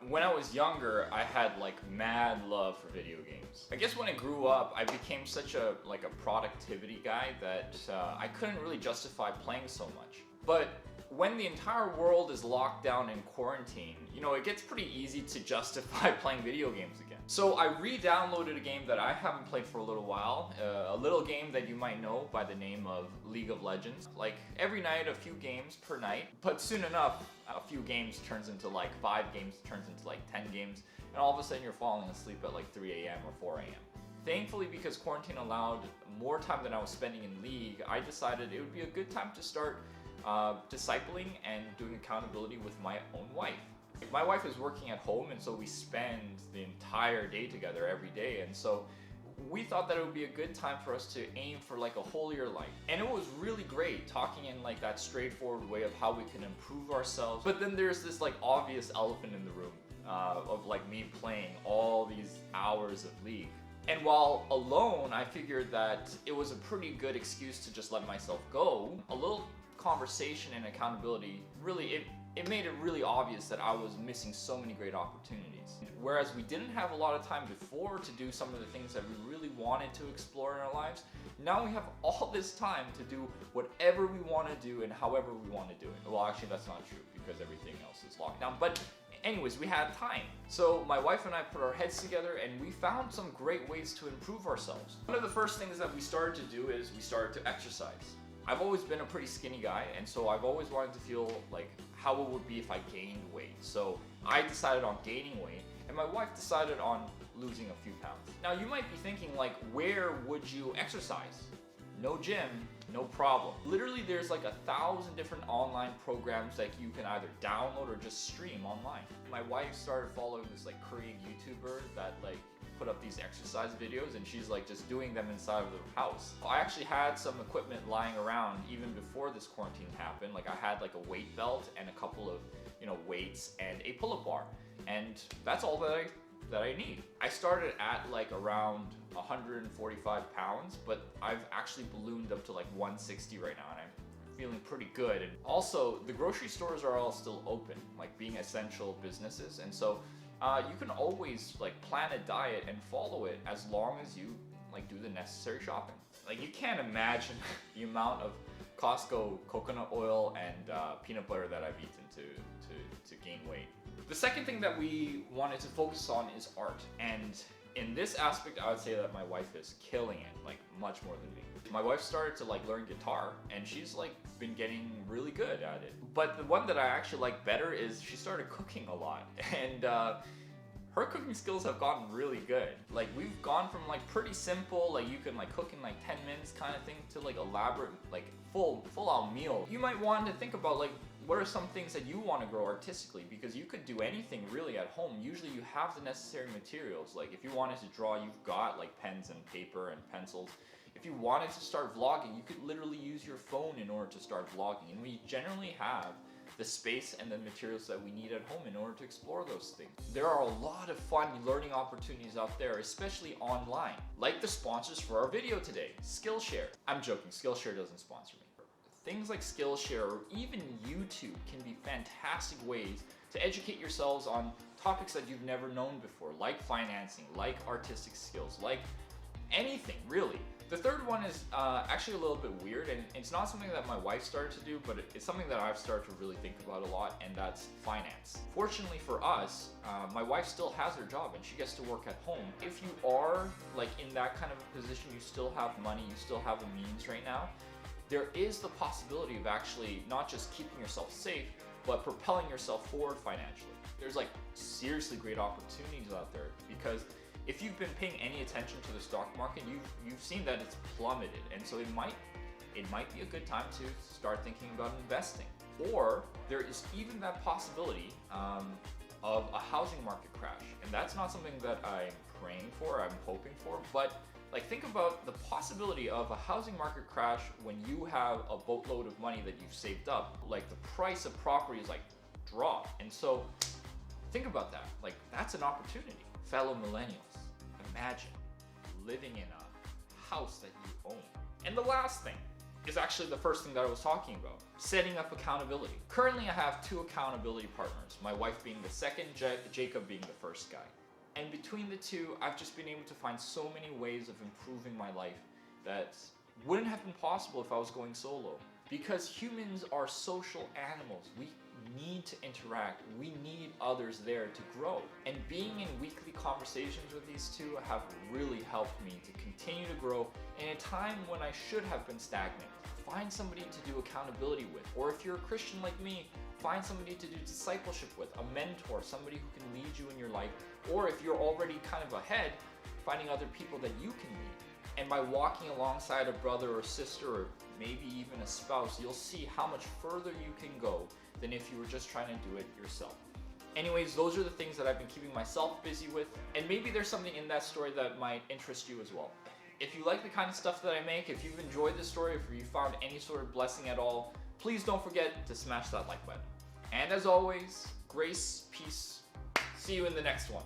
When I was younger, I had like mad love for video games. I guess when I grew up, I became such a productivity guy that I couldn't really justify playing so much. But when the entire world is locked down in quarantine, you know, it gets pretty easy to justify playing video games again. So I re-downloaded a game that I haven't played for a little while, a little game that you might know by the name of League of Legends. Like every night, a few games per night, but soon enough, a few games turns into like 5 games, turns into like 10 games, and all of a sudden you're falling asleep at like 3 a.m. or 4 a.m. Thankfully, because quarantine allowed more time than I was spending in League, I decided it would be a good time to start discipling and doing accountability with my own wife. My wife is working at home, and so we spend the entire day together every day, and so we thought that it would be a good time for us to aim for like a holier life. And it was really great talking in like that straightforward way of how we can improve ourselves. But then there's this like obvious elephant in the room of like me playing all these hours of League. And while alone, I figured that it was a pretty good excuse to just let myself go. A little conversation and accountability, really, it made it really obvious that I was missing so many great opportunities. Whereas we didn't have a lot of time before to do some of the things that we really wanted to explore in our lives, now we have all this time to do whatever we want to do and however we want to do it. Well, actually that's not true because everything else is locked down, but anyways, we had time. So my wife and I put our heads together and we found some great ways to improve ourselves. One of the first things that we started to do is we started to exercise. I've always been a pretty skinny guy, and so I've always wanted to feel like how it would be if I gained weight. So I decided on gaining weight, and my wife decided on losing a few pounds. Now you might be thinking like, where would you exercise? No gym, no problem. Literally there's like 1,000 different online programs that you can either download or just stream online. My wife started following this like Korean YouTuber that like put up these exercise videos, and she's like just doing them inside of the house. I actually had some equipment lying around even before this quarantine happened. Like I had like a weight belt and a couple of, you know, weights and a pull-up bar, and that's all that I need. I started at like around 145 pounds, but I've actually ballooned up to like 160 right now, and I'm feeling pretty good. And also the grocery stores are all still open, like being essential businesses, and so you can always like plan a diet and follow it as long as you like do the necessary shopping. Like you can't imagine the amount of Costco coconut oil and peanut butter that I've eaten to gain weight. The second thing that we wanted to focus on is art, and in this aspect I would say that my wife is killing it, like much more than me. My wife started to like learn guitar, and she's like been getting really good at it. But the one that I actually like better is she started cooking a lot, and her cooking skills have gotten really good. Like we've gone from like pretty simple, like you can like cook in like 10 minutes kind of thing, to like elaborate, like full out meal. You might want to think about like, what are some things that you want to grow artistically, because you could do anything really at home. Usually you have the necessary materials. Like if you wanted to draw, you've got like pens and paper and pencils. If you wanted to start vlogging, you could literally use your phone in order to start vlogging, and we generally have the space and the materials that we need at home in order to explore those things. There are a lot of fun learning opportunities out there, especially online, like the sponsors for our video today, Skillshare. I'm joking, Skillshare doesn't sponsor me. Things like Skillshare or even YouTube can be fantastic ways to educate yourselves on topics that you've never known before, like financing, like artistic skills, like anything really. The third one is actually a little bit weird, and it's not something that my wife started to do, but it's something that I've started to really think about a lot, and that's finance. Fortunately for us, my wife still has her job and she gets to work at home. If you are like in that kind of a position, you still have money, you still have the means right now, there is the possibility of actually not just keeping yourself safe, but propelling yourself forward financially. There's like seriously great opportunities out there, because if you've been paying any attention to the stock market, you've seen that it's plummeted, and so it might be a good time to start thinking about investing. Or there is even that possibility of a housing market crash, and that's not something that I'm praying for, I'm hoping for, but like think about the possibility of a housing market crash when you have a boatload of money that you've saved up. Like the price of property is like drop, and so think about that. Like that's an opportunity. Fellow millennials, imagine living in a house that you own. And the last thing, is actually the first thing that I was talking about. Setting up accountability. Currently, I have 2 accountability partners, my wife being the second, Jacob being the first guy. And between the 2, I've just been able to find so many ways of improving my life that wouldn't have been possible if I was going solo. Because humans are social animals. We need to interact. We need others there to grow. And being in weekly conversations with these 2 have really helped me to continue to grow in a time when I should have been stagnant. Find somebody to do accountability with. Or if you're a Christian like me, find somebody to do discipleship with, a mentor, somebody who can lead you in your life. Or if you're already kind of ahead, finding other people that you can lead. And by walking alongside a brother or sister, or maybe even a spouse, you'll see how much further you can go than if you were just trying to do it yourself. Anyways, those are the things that I've been keeping myself busy with, and maybe there's something in that story that might interest you as well. If you like the kind of stuff that I make, if you've enjoyed this story, if you found any sort of blessing at all, please don't forget to smash that like button. And as always, grace, peace. See you in the next one.